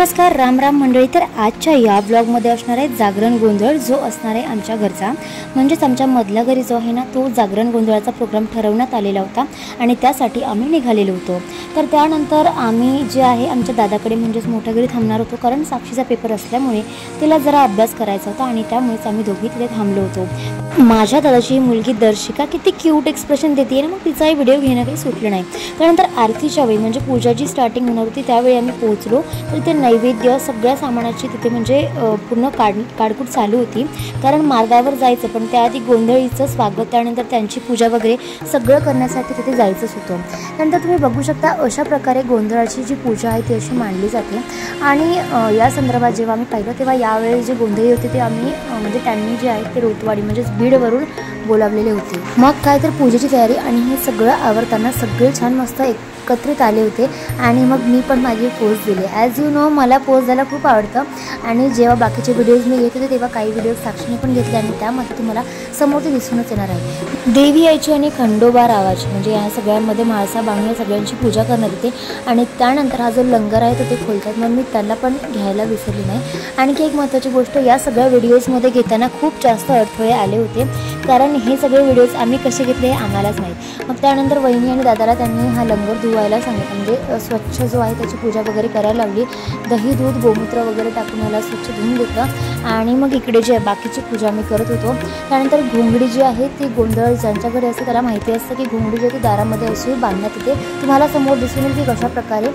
नमस्कार, राम राम मंडळी. तर आजच्या या ब्लॉगमध्ये असणार आहे जागरण गोंधळ, जो असणार आहे आमच्या घरचा, म्हणजेच आमच्या मधल्या घरी जो आहे ना, तो जागरण गोंधळाचा प्रोग्राम ठरवण्यात आलेला होता आणि त्यासाठी आम्ही निघालेलो होतो. तर त्यानंतर आम्ही जे आहे आमच्या दादाकडे म्हणजेच मोठ्या घरी थांबणार होतो, कारण साक्षीचा पेपर असल्यामुळे तिला जरा अभ्यास करायचा होता आणि त्यामुळेच आम्ही दोघी तिथे थांबलो होतो. माझ्या दादाची मुलगी दर्शिका किती क्यूट एक्सप्रेशन देते ना, मग तिचाही व्हिडिओ घेणं काही सुटलं नाही. त्यानंतर आरतीच्या वेळी म्हणजे पूजाची स्टार्टिंग होणार होती, त्यावेळी आम्ही पोहोचलो. तर ते नैवेद्य सगळ्या सामानाची तिथे म्हणजे पूर्ण काडकूट चालू होती, कारण मार्गावर जायचं, पण त्याआधी गोंधळीचं स्वागत, त्यानंतर त्यांची पूजा वगैरे सगळं करण्यासाठी तिथे जायचंच होतं. त्यानंतर तुम्ही बघू शकता अशा प्रकारे गोंधळाची जी पूजा आहे ती अशी मांडली जाते. आणि या संदर्भात जेव्हा आम्ही पाहिलं तेव्हा यावेळी जे गोंधळी होते ते आम्ही म्हणजे त्यांनी जे आहे ते रोतवाडी म्हणजेच बीडवरून बोलावलेले होते. मग काय तर पूजेची तयारी आणि हे सगळं आवरताना सगळे छान मस्त एकत्रित आले होते आणि मग मी पण माझी पोज दिली. ॲज यू नो मला पोज द्यायला खूप आवडतं आणि जेव्हा बाकीचे व्हिडिओज मी घेत होते तेव्हा काही व्हिडिओज साक्षीने पण घेतले आणि त्यामध्ये तुम्हाला समोर ते दिसूनच येणार आहे. देवी यायची आणि खंडोबा रावाची म्हणजे या सगळ्यांमध्ये माळसा बांधून या सगळ्यांची पूजा करण्यात येते आणि त्यानंतर हा जो लंगर आहे तो ते खोलतात. मग मी त्याला पण घ्यायला विसरली नाही. आणखी एक महत्त्वाची गोष्ट, या सगळ्या व्हिडिओजमध्ये घेताना खूप जास्त अडथळे आले होते, कारण हे सगळे व्हिडिओज आम्ही कसे घेतले हे आम्हालाच माहीत. मग त्यानंतर वहिनी आणि दादाला त्यांनी हा लंगर धुवायला सांगितलं, म्हणजे स्वच्छ जो आहे त्याची पूजा वगैरे करायला लावली. दही दूध गोमूत्र वगैरे टाकून मला स्वच्छ धुवून घेतलं आणि मग इकडे जे बाकीची पूजा मी करत होतो. त्यानंतर घोंगडी जी आहे ती गोंधळ ज्यांच्या घरी असते त्याला माहिती असतं की घोंगडी जी आहे ती दारामध्ये अशी बांधण्यात येते. तुम्हाला समोर दिसून येईल की कशा प्रकारे.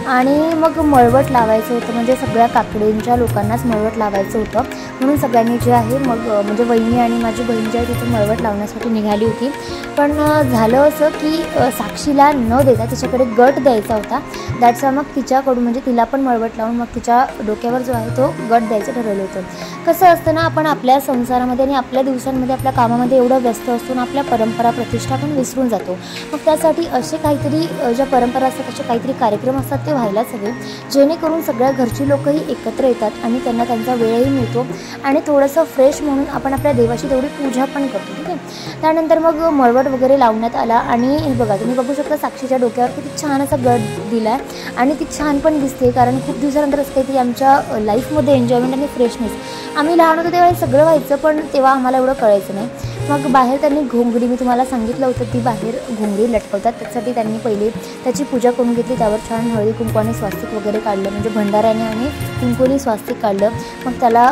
आणि मग मळवट लावायचं होतं, म्हणजे सगळ्या काकडींच्या लोकांनाच मळवट लावायचं होतं, म्हणून सगळ्यांनी जे आहे मग म्हणजे वहिनी आणि माझी बहीण जी आहे तिथे मळवट लावण्यासाठी निघाली होती. पण झालं असं की साक्षीला न देता तिच्याकडे गट द्यायचा होता. दॅट्स मग तिच्याकडून म्हणजे तिला पण मळवट लावून मग तिच्या डोक्यावर जो आहे तो गट द्यायचं ठरवलं होतं. कसं असतं ना, आपण आपल्या संसारामध्ये आणि आपल्या दिवसांमध्ये आपल्या कामामध्ये एवढं व्यस्त असतो ना, आपल्या परंपरा प्रतिष्ठा पण विसरून जातो. मग त्यासाठी असे काहीतरी ज्या परंपरा असतात असे काहीतरी कार्यक्रम असतात ते व्हायलाच हवे, जेणेकरून सगळ्या घरची लोकही एकत्र येतात आणि त्यांना त्यांचा वेळही मिळतो आणि थोडंसं फ्रेश म्हणून आपण आपल्या देवाची तेवढी पूजा पण करतो. ठीक आहे. त्यानंतर मग मळवट वगैरे लावण्यात आला आणि हे बघा तुम्ही बघू शकता साक्षीच्या डोक्यावर किती छान असा गट दिला आहे आणि ती छान पण दिसते, कारण खूप दिवसानंतर असं काहीतरी आमच्या लाईफमध्ये एन्जॉयमेंट आणि फ्रेशनेस. आम्ही लहान होतो तेव्हा हे सगळं व्हायचं, पण तेव्हा आम्हाला एवढं कळायचं नाही. मग बाहेर त्यांनी घोंगडी, मी तुम्हाला सांगितलं होतं ती बाहेर घोंगडी लटकवतात, त्यासाठी त्यांनी पहिले त्याची पूजा करून घेतली. त्यावर छान हळदी कुंकवाने स्वास्तिक वगैरे काढलं, म्हणजे भंडाऱ्याने आणि कुंकुनी स्वास्तिक काढलं. मग त्याला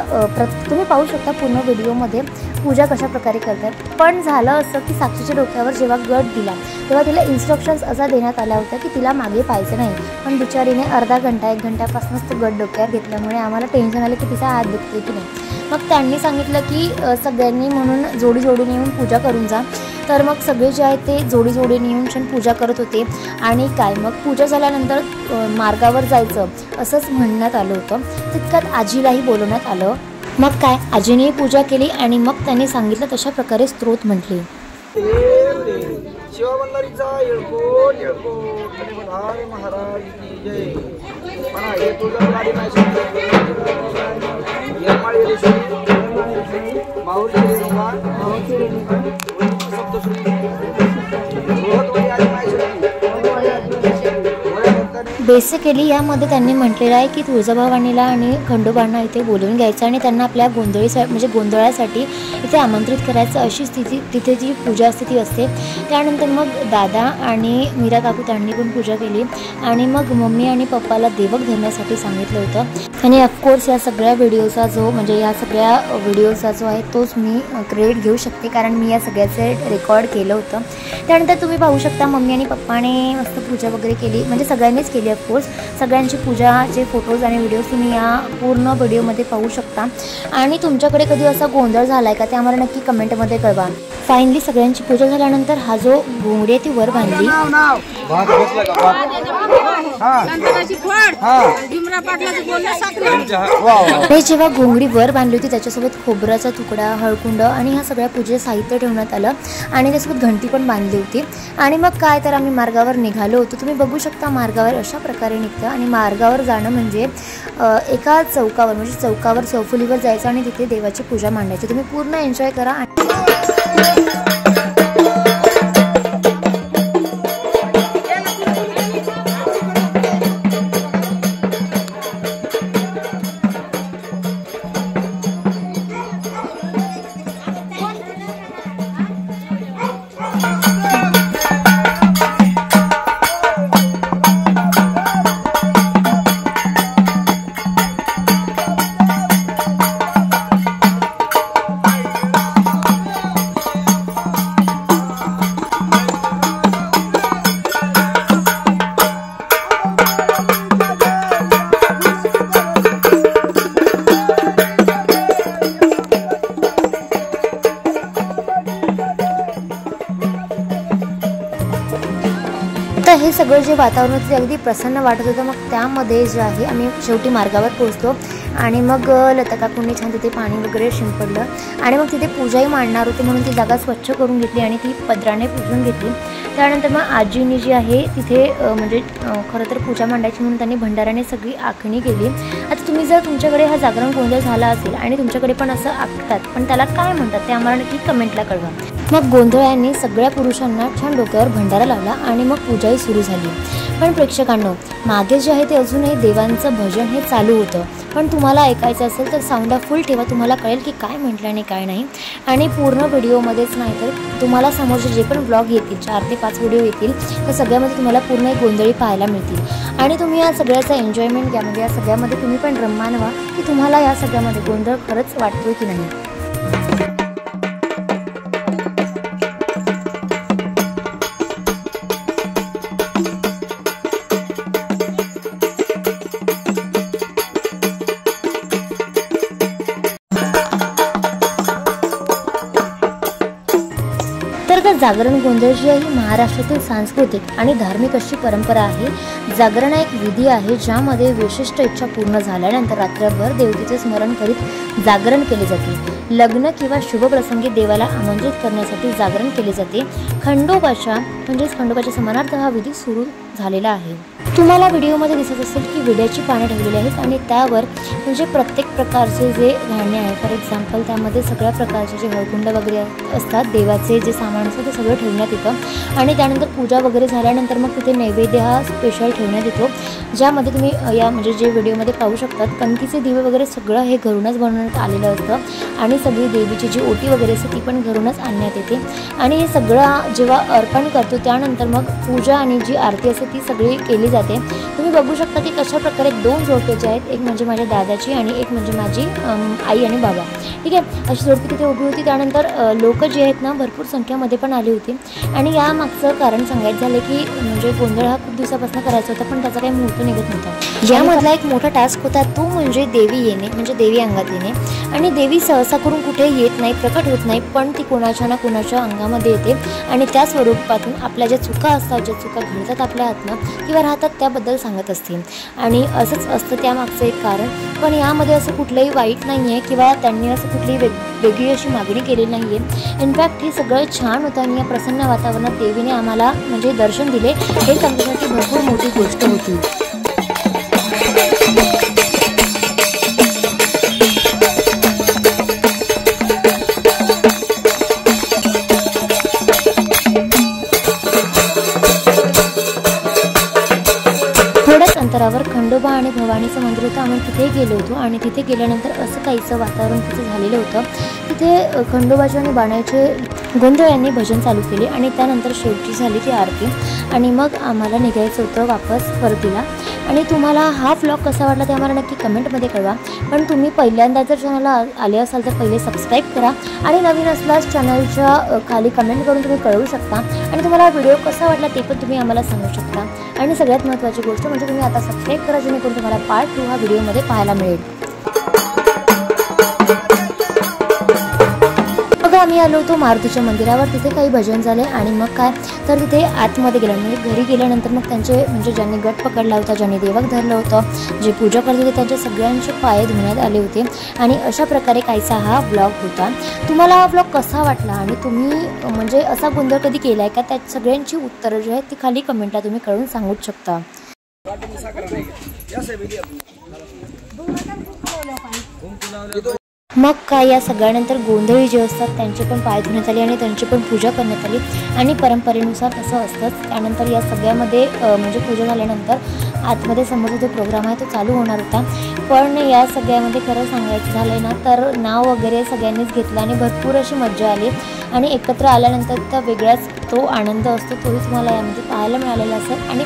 तुम्ही पाहू शकता पूर्ण व्हिडिओमध्ये पूजा कशा प्रकारे करतात. पण झालं असं की साक्षीच्या डोक्यावर जेव्हा गट दिला तेव्हा तिला इन्स्ट्रक्शन्स असा देण्यात आल्या होत्या की तिला मागे पाहायचं नाही, पण बिचारीने अर्धा घंटा 1 घंट्यापासूनच तो गट डोक्यावर घेतल्यामुळे आम्हाला टेन्शन आलं की तिचा हात दुखते की नाही. मग त्यांनी सांगितलं की सगळ्यांनी म्हणून जोडीने येऊन पूजा करून जा. तर मग सगळे जे आहेत ते जोडीने येऊन छान पूजा करत होते. आणि काय मग पूजा झाल्यानंतर मार्गावर जायचं असंच म्हणण्यात आलं होतं. तितक्यात आजीलाही बोलवण्यात आलं. मग काय आजीनेही पूजा केली आणि मग त्यांनी सांगितलं तशा प्रकारे स्तोत्र म्हटले. बेसिकली यामध्ये त्यांनी म्हटलेलं आहे की तुळजाभवानीला आणि खंडोबांना इथे बोलवून घ्यायचं आणि त्यांना आपल्या गोंधळासाठी इथे आमंत्रित करायचं, अशी स्थिती तिथे जी पूजा असते ती असते. त्यानंतर मग दादा आणि मीरा काकू त्यांनी पण पूजा केली आणि मग मम्मी आणि पप्पाला देवक धरण्यासाठी सांगितलं होतं. आणि ऑफकोर्स या सगळ्या व्हिडिओचा जो आहे तोच मी क्रेडिट घेऊ शकते, कारण मी या सगळ्याचे रेकॉर्ड केलं होतं. त्यानंतर तुम्ही पाहू शकता मम्मी आणि पप्पाने मस्त पूजा वगैरे केली, म्हणजे सगळ्यांनीच केली ऑफकोर्स. सगळ्यांची पूजाचे फोटोज आणि व्हिडिओज तुम्ही या पूर्ण व्हिडिओमध्ये पाहू शकता. आणि तुमच्याकडे कधी असा गोंधळ झाला आहे का ते आम्हाला नक्की कमेंटमध्ये कळवा. फायनली सगळ्यांची पूजा झाल्यानंतर हा जो घोंगडी आहे ती वर बांधली. जेव्हा घोंगडी वर बांधली होती त्याच्यासोबत खोबऱ्याचा तुकडा, हळकुंड आणि ह्या सगळ्या पूजेचं साहित्य ठेवण्यात आलं आणि त्यासोबत घंटी पण बांधली होती. आणि मग काय तर आम्ही मार्गावर निघालो होतो. तुम्ही बघू शकता मार्गावर अशा प्रकारे निघतं आणि मार्गावर जाणं म्हणजे एका चौकावर म्हणजे चौकावर चौफुलीवर जायचं आणि तिथे देवाची पूजा मांडायची. तुम्ही पूर्ण एन्जॉय करा. सगळं जे वातावरण होतं ते अगदी प्रसन्न वाटत होतं। मग त्यामध्ये जे आहे आम्ही शेवटी मार्गावर पोहोचलो आणि मग लता काकूंनी छान तिथे पाणी वगैरे शिंपडलं आणि मग तिथे पूजाही मांडणार होते म्हणून ती जागा स्वच्छ करून घेतली आणि ती पदराने पुसून घेतली। त्यानंतर मग आजींनी जी आहे तिथे म्हणजे खरं तर पूजा मांडायची म्हणून त्यांनी भंडाराने सगळी आखणी केली। आता तुम्ही जर तुमच्याकडे हा जागरण गोंधळ झाला असेल आणि तुमच्याकडे पण असं आखतात पण त्याला काय म्हणतात ते आम्हाला नक्की कमेंटला कळवा। मग गोंधळ्यांनी सगळ्या पुरुषांना छान डोक्यावर भंडारा लावला आणि मग पूजाही सुरू झाली। पण प्रेक्षकांनो, मागे जे आहे ते अजूनही देवांचं भजन हे चालू होतं, पण तुम्हाला ऐकायचं असेल तर साऊंड फुल ठेवा, तुम्हाला कळेल की काय म्हटलं आणि काय नाही। आणि पूर्ण व्हिडिओमध्येच नाही तर तुम्हाला समोरचे जे पण ब्लॉग येतील 4 ते 5 व्हिडिओ येतील त्या सगळ्यामध्ये तुम्हाला पूर्ण एक गोंधळी पाहायला मिळतील आणि तुम्ही या सगळ्याचा एन्जॉयमेंट घ्या। म्हणजे या सगळ्यामध्ये तुम्ही पण रममाण व्हा की तुम्हाला या सगळ्यामध्ये गोंधळ खरंच वाटतोय की नाही। जागरण गोंधळ जी आहे ही महाराष्ट्रातील सांस्कृतिक आणि धार्मिक अशी परंपरा आहे। जागरण एक विधी आहे ज्यामध्ये विशिष्ट इच्छा पूर्ण झाल्यानंतर रात्रभर देवतेचे स्मरण करीत जागरण केले जाते। लग्न किंवा शुभ प्रसंगी देवाला आमंत्रित करण्यासाठी जागरण केले जाते। खंडोबाच्या समानार्थ हा विधी सुरू झालेला आहे। तुम्हाला व्हिडिओमध्ये दिसत असेल की विड्याची पाने ठेवलेली आहेत आणि त्यावर म्हणजे प्रत्येक प्रकारचे जे धान्य आहे, फॉर एक्झाम्पल त्यामध्ये सगळ्या प्रकारचे जे हळकुंड वगैरे असतात, देवाचे जे सामान असतं ते सगळं ठेवण्यात येतं आणि त्यानंतर पूजा वगैरे झाल्यानंतर मग तिथे नैवेद्य हा स्पेशल ठेवण्यात येतो, ज्यामध्ये तुम्ही या म्हणजे जे व्हिडिओमध्ये पाहू शकतात कणकीचे दिवे वगैरे सगळं हे घरूनच बनवण्यात आलेलं असतं आणि सगळी देवीची जी ओटी वगैरे असते ती पण घरूनच आणण्यात येते। आणि हे सगळं जेव्हा अर्पण करतो त्यानंतर मग पूजा आणि जी आरती असते ती सगळी केली जाते। तुम्ही बघू शकता की कशा प्रकारे 2 जोडपे जे आहेत, एक म्हणजे माझ्या दादाची आणि एक म्हणजे माझी आई आणि बाबा, ठीक आहे, अशी जोडपी तिथे उभी होती। त्यानंतर लोक जे आहेत ना भरपूर संख्येमध्ये पण आली होती आणि यामागचं कारण सांगायचं झालं की म्हणजे गोंधळ हा खूप दिवसापासून करायचा होता पण त्याचा काही मुहूर्त निघत नव्हता। यामधला एक मोठा टास्क होता तो म्हणजे देवी येणे, म्हणजे देवी अंगात येणे। आणि देवी सहसा करून कुठे येत नाही, प्रकट होत नाही, पण ती कोणाच्या ना कोणाच्या अंगामध्ये येते आणि त्या स्वरूपातून आपल्या ज्या चुका असतात, ज्या चुका घडतात आपल्या हातनं किंवा राहतात त्याबद्दल सांगत असते आणि असंच असतं त्यामागचं एक कारण। पण यामध्ये असं कुठलंही वाईट नाही आहे किंवा त्यांनी असं कुठलीही वेगळी अशी मागणी केलेली नाही आहे। इनफॅक्ट हे सगळं छान होतं आणि या प्रसन्न वातावरणात देवीने आम्हाला म्हणजे दर्शन दिले, हे आमच्यासाठी भरपूर मोठी गोष्ट होती। थोड्याच अंतरावर खंडोबा आणि भवानीचं मंदिर होतं, आम्ही तिथे गेलो होतो आणि तिथे गेल्यानंतर असं काहीचं वातावरण तिथे झालेलं होतं। तिथे खंडोबाचे आणि बाणाचे गोंधळ यांनी भजन चालू केले आणि त्यानंतर शेवटी झाली ती आरती आणि मग आम्हाला निघायचं होतं वापस परतीला। आणि तुम्हाला हा व्लॉग कसा वाटला ते आम्हाला नक्की कमेंटमध्ये कळवा। पण तुम्ही पहिल्यांदा जर चॅनलला आले असाल तर पहिले सबस्क्राईब करा आणि नवीन असल्यास चॅनलच्या खाली कमेंट करून तुम्ही कळवू शकता आणि तुम्हाला व्हिडिओ कसा वाटला ते पण तुम्ही आम्हाला सांगू शकता। आणि सगळ्यात महत्त्वाची गोष्ट म्हणजे तुम्ही आता सबस्क्राईब करा जेणेकरून तुम्हाला पार्ट 2 हा व्हिडिओमध्ये पाहायला मिळेल। आम्ही आलो होतो मारुतीच्या मंदिरावर, तिथे काही भजन झाले आणि मग काय तर तिथे आतमध्ये गेलं म्हणजे घरी गेल्यानंतर मग त्यांचे म्हणजे ज्यांनी गट पकडला होता, ज्यांनी देवक धरलं होतं, जे पूजा करत होते त्यांचे सगळ्यांचे पाय धुण्यात आले होते आणि अशा प्रकारे काहीसा हा व्लॉग होता। तुम्हाला हा व्लॉग कसा वाटला आणि तुम्ही म्हणजे असा गोंधळ कधी केला आहे का, त्या सगळ्यांची उत्तरं जी आहेत ती खाली कमेंटला तुम्ही कळवून सांगूच शकता। मग काय या सगळ्यानंतर गोंधळी जे असतात त्यांचे पण पाय धुण्यात आले आणि त्यांची पण पूजा करण्यात आली आणि परंपरेनुसार असं असतंच। त्यानंतर या सगळ्यामध्ये म्हणजे पूजा झाल्यानंतर आतमध्ये समोरचा जो प्रोग्राम आहे तो चालू होणार होता, पण या सगळ्यामध्ये खरं सांगायचं झालं ना तर नाव वगैरे सगळ्यांनीच घेतलं आणि भरपूर अशी मज्जा आली आणि एकत्र आल्यानंतर तर वेगळाच तो आनंद असतो, तोही तुम्हाला यामध्ये पाहायला मिळालेला असेल। आणि